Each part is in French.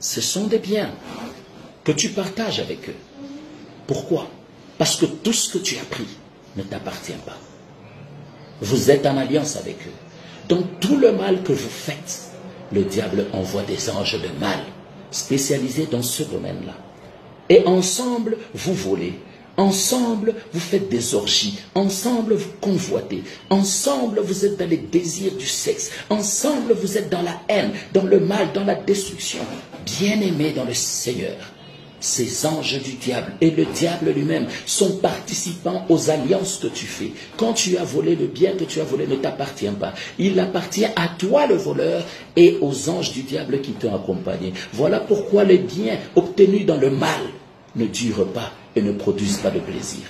Ce sont des biens que tu partages avec eux. Pourquoi? Parce que tout ce que tu as pris ne t'appartient pas. Vous êtes en alliance avec eux. Donc tout le mal que vous faites, le diable envoie des anges de mal spécialisés dans ce domaine-là. Et ensemble, vous volez. Ensemble, vous faites des orgies. Ensemble, vous convoitez. Ensemble, vous êtes dans les désirs du sexe. Ensemble, vous êtes dans la haine, dans le mal, dans la destruction. Bien-aimés dans le Seigneur, ces anges du diable et le diable lui-même sont participants aux alliances que tu fais. Quand tu as volé, le bien que tu as volé ne t'appartient pas. Il appartient à toi le voleur et aux anges du diable qui t'ont accompagné. Voilà pourquoi les biens obtenus dans le mal ne durent pas et ne produisent pas de plaisir.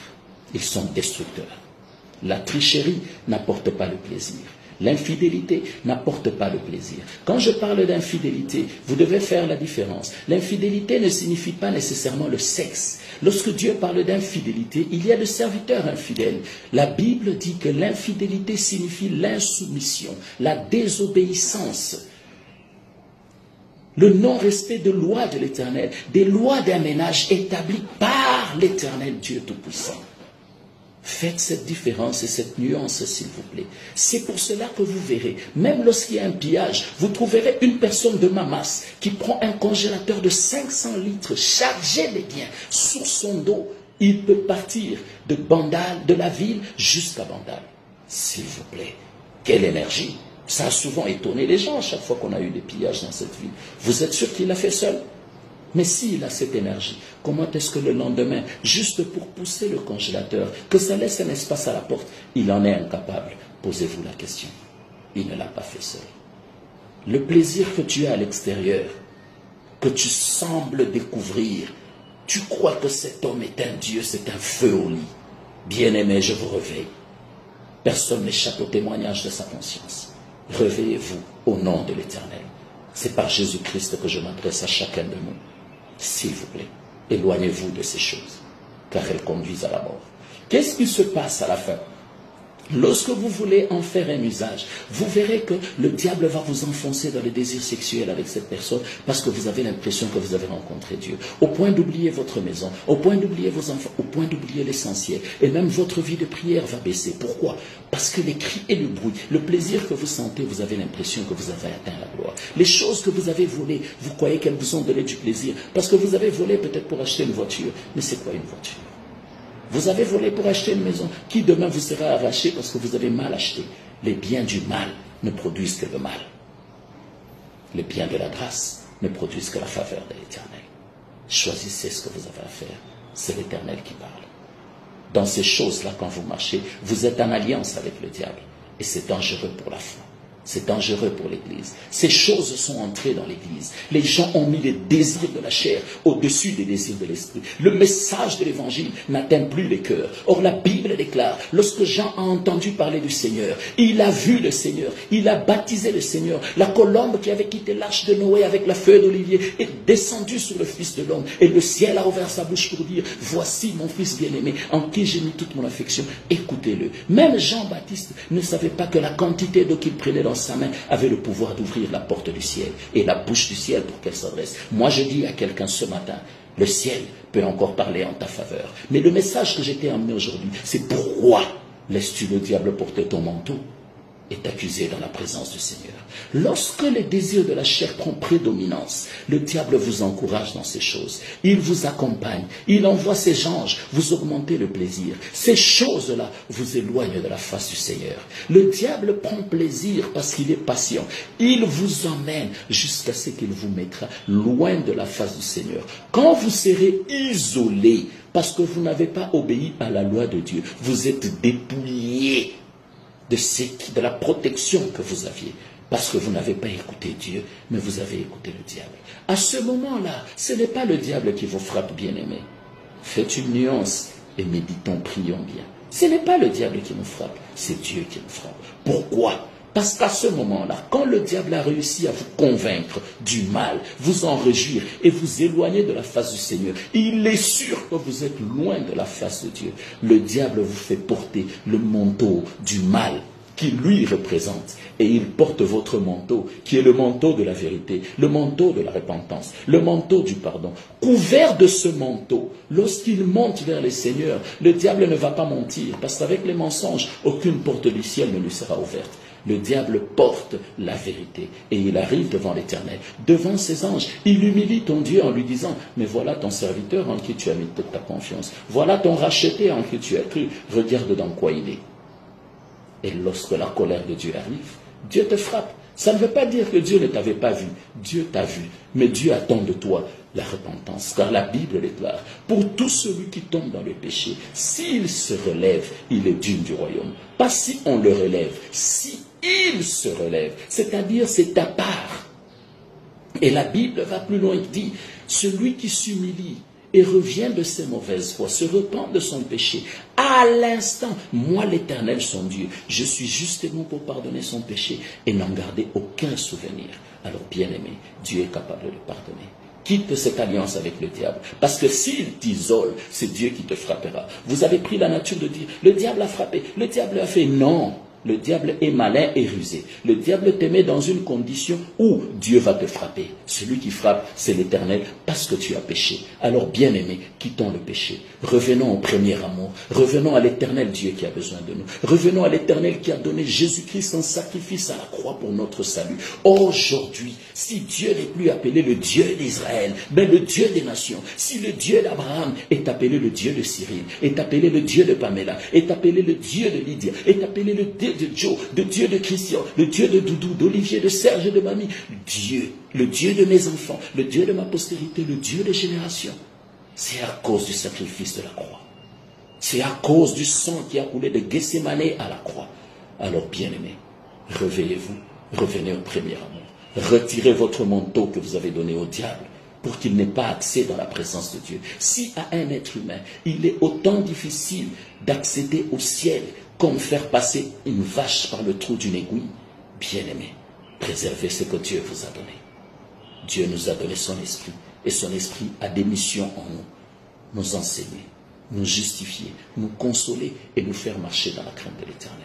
Ils sont destructeurs. La tricherie n'apporte pas le plaisir. L'infidélité n'apporte pas le plaisir. Quand je parle d'infidélité, vous devez faire la différence. L'infidélité ne signifie pas nécessairement le sexe. Lorsque Dieu parle d'infidélité, il y a le serviteur infidèle. La Bible dit que l'infidélité signifie l'insoumission, la désobéissance, le non-respect de lois de l'Éternel, des lois d'un ménage établies par l'Éternel Dieu Tout-Puissant. Faites cette différence et cette nuance, s'il vous plaît. C'est pour cela que vous verrez, même lorsqu'il y a un pillage, vous trouverez une personne de Mamas qui prend un congélateur de 500 litres chargé des biens sur son dos. Il peut partir de Bandal, de la ville, jusqu'à Bandal. S'il vous plaît, quelle énergie! Ça a souvent étonné les gens à chaque fois qu'on a eu des pillages dans cette ville. Vous êtes sûr qu'il l'a fait seul? Mais s'il a cette énergie, comment est-ce que le lendemain, juste pour pousser le congélateur, que ça laisse un espace à la porte, il en est incapable? Posez-vous la question. Il ne l'a pas fait seul. Le plaisir que tu as à l'extérieur, que tu sembles découvrir, tu crois que cet homme est un Dieu, c'est un feu au lit. Bien-aimé, je vous réveille. Personne n'échappe au témoignage de sa conscience. Réveillez-vous au nom de l'Éternel. C'est par Jésus-Christ que je m'adresse à chacun de nous. S'il vous plaît, éloignez-vous de ces choses, car elles conduisent à la mort. Qu'est-ce qui se passe à la fin? Lorsque vous voulez en faire un usage, vous verrez que le diable va vous enfoncer dans les désirs sexuels avec cette personne parce que vous avez l'impression que vous avez rencontré Dieu. Au point d'oublier votre maison, au point d'oublier vos enfants, au point d'oublier l'essentiel. Et même votre vie de prière va baisser. Pourquoi? Parce que les cris et le bruit, le plaisir que vous sentez, vous avez l'impression que vous avez atteint la gloire. Les choses que vous avez volées, vous croyez qu'elles vous ont donné du plaisir. Parce que vous avez volé peut-être pour acheter une voiture. Mais c'est quoi une voiture? Vous avez volé pour acheter une maison qui demain vous sera arrachée parce que vous avez mal acheté. Les biens du mal ne produisent que le mal. Les biens de la grâce ne produisent que la faveur de l'Éternel. Choisissez ce que vous avez à faire. C'est l'Éternel qui parle. Dans ces choses-là, quand vous marchez, vous êtes en alliance avec le diable. Et c'est dangereux pour la foi. C'est dangereux pour l'Église. Ces choses sont entrées dans l'Église. Les gens ont mis les désirs de la chair au-dessus des désirs de l'esprit. Le message de l'Évangile n'atteint plus les cœurs. Or, la Bible déclare, lorsque Jean a entendu parler du Seigneur, il a vu le Seigneur, il a baptisé le Seigneur. La colombe qui avait quitté l'arche de Noé avec la feuille d'olivier est descendue sur le Fils de l'homme. Et le ciel a ouvert sa bouche pour dire, voici mon Fils bien-aimé, en qui j'ai mis toute mon affection. Écoutez-le. Même Jean-Baptiste ne savait pas que la quantité d'eau qu'il prenait dans sa main avait le pouvoir d'ouvrir la porte du ciel et la bouche du ciel pour qu'elle s'adresse. Moi, je dis à quelqu'un ce matin, le ciel peut encore parler en ta faveur. Mais le message que j'étais amené aujourd'hui, c'est pourquoi laisses-tu le diable porter ton manteau et t'accuser dans la présence du Seigneur? Lorsque les désirs de la chair prennent prédominance, le diable vous encourage dans ces choses. Il vous accompagne, il envoie ses anges, vous augmentez le plaisir. Ces choses-là vous éloignent de la face du Seigneur. Le diable prend plaisir parce qu'il est patient. Il vous emmène jusqu'à ce qu'il vous mettra loin de la face du Seigneur. Quand vous serez isolé parce que vous n'avez pas obéi à la loi de Dieu, vous êtes dépouillé de la protection que vous aviez, parce que vous n'avez pas écouté Dieu, mais vous avez écouté le diable. À ce moment-là, ce n'est pas le diable qui vous frappe, bien-aimé. Faites une nuance et méditons, prions bien. Ce n'est pas le diable qui nous frappe, c'est Dieu qui nous frappe. Pourquoi? Parce qu'à ce moment-là, quand le diable a réussi à vous convaincre du mal, vous en réjouir et vous éloigner de la face du Seigneur, il est sûr que vous êtes loin de la face de Dieu. Le diable vous fait porter le manteau du mal qui lui représente. Et il porte votre manteau, qui est le manteau de la vérité, le manteau de la repentance, le manteau du pardon. Couvert de ce manteau, lorsqu'il monte vers les seigneurs, le diable ne va pas mentir, parce qu'avec les mensonges, aucune porte du ciel ne lui sera ouverte. Le diable porte la vérité et il arrive devant l'Éternel, devant ses anges. Il humilie ton Dieu en lui disant, mais voilà ton serviteur en qui tu as mis toute ta confiance. Voilà ton racheté en qui tu as cru. Regarde dans quoi il est. Et lorsque la colère de Dieu arrive, Dieu te frappe. Ça ne veut pas dire que Dieu ne t'avait pas vu. Dieu t'a vu. Mais Dieu attend de toi la repentance. Car la Bible déclare, pour tout celui qui tombe dans le péché, s'il se relève, il est digne du royaume. Pas si on le relève, si il se relève. C'est-à-dire, c'est ta part. Et la Bible va plus loin, il dit, celui qui s'humilie et revient de ses mauvaises voies, se repent de son péché, à l'instant, moi l'Éternel son Dieu, je suis juste et bon pour pardonner son péché et n'en garder aucun souvenir. Alors bien-aimé, Dieu est capable de pardonner. Quitte cette alliance avec le diable. Parce que s'il t'isole, c'est Dieu qui te frappera. Vous avez pris la nature de dire, le diable a frappé, le diable a fait. Non. Le diable est malin et rusé. Le diable te met dans une condition où Dieu va te frapper. Celui qui frappe, c'est l'Éternel parce que tu as péché. Alors, bien-aimés, quittons le péché. Revenons au premier amour. Revenons à l'Éternel Dieu qui a besoin de nous. Revenons à l'Éternel qui a donné Jésus-Christ en sacrifice à la croix pour notre salut. Aujourd'hui, si Dieu n'est plus appelé le Dieu d'Israël, mais le Dieu des nations, si le Dieu d'Abraham est appelé le Dieu de Cyril, est appelé le Dieu de Pamela, est appelé le Dieu de Lydia, est appelé le Dieu de Joe, le Dieu de Christian, le Dieu de Doudou, d'Olivier, de Serge et de Mamie, Dieu, le Dieu de mes enfants, le Dieu de ma postérité, le Dieu des générations, c'est à cause du sacrifice de la croix. C'est à cause du sang qui a coulé de Gethsémane à la croix. Alors, bien-aimés, réveillez-vous, revenez au premier amour. Retirez votre manteau que vous avez donné au diable pour qu'il n'ait pas accès dans la présence de Dieu. Si à un être humain, il est autant difficile d'accéder au ciel comme faire passer une vache par le trou d'une aiguille, bien-aimés, préservez ce que Dieu vous a donné. Dieu nous a donné son esprit, et son esprit a des missions en nous. Nous enseigner, nous justifier, nous consoler et nous faire marcher dans la crainte de l'Éternel.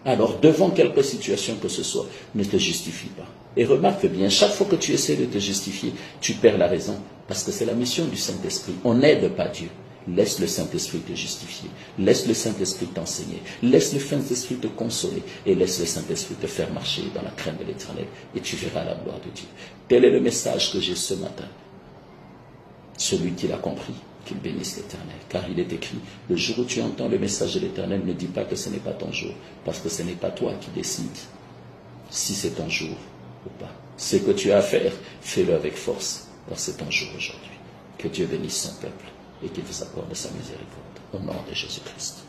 Alors, devant quelque situation que ce soit, ne te justifie pas. Et remarque bien, chaque fois que tu essaies de te justifier, tu perds la raison, parce que c'est la mission du Saint-Esprit. On n'aide pas Dieu. Laisse le Saint-Esprit te justifier. Laisse le Saint-Esprit t'enseigner. Laisse le Saint-Esprit te consoler. Et laisse le Saint-Esprit te faire marcher dans la crainte de l'Éternel. Et tu verras la gloire de Dieu. Tel est le message que j'ai ce matin. Celui qui l'a compris, qu'il bénisse l'Éternel. Car il est écrit, le jour où tu entends le message de l'Éternel, ne dis pas que ce n'est pas ton jour. Parce que ce n'est pas toi qui décides si c'est ton jour ou pas. Ce que tu as à faire, fais-le avec force. Car c'est ton jour aujourd'hui. Que Dieu bénisse son peuple et qu'il vous accorde sa miséricorde. Au nom de Jésus-Christ.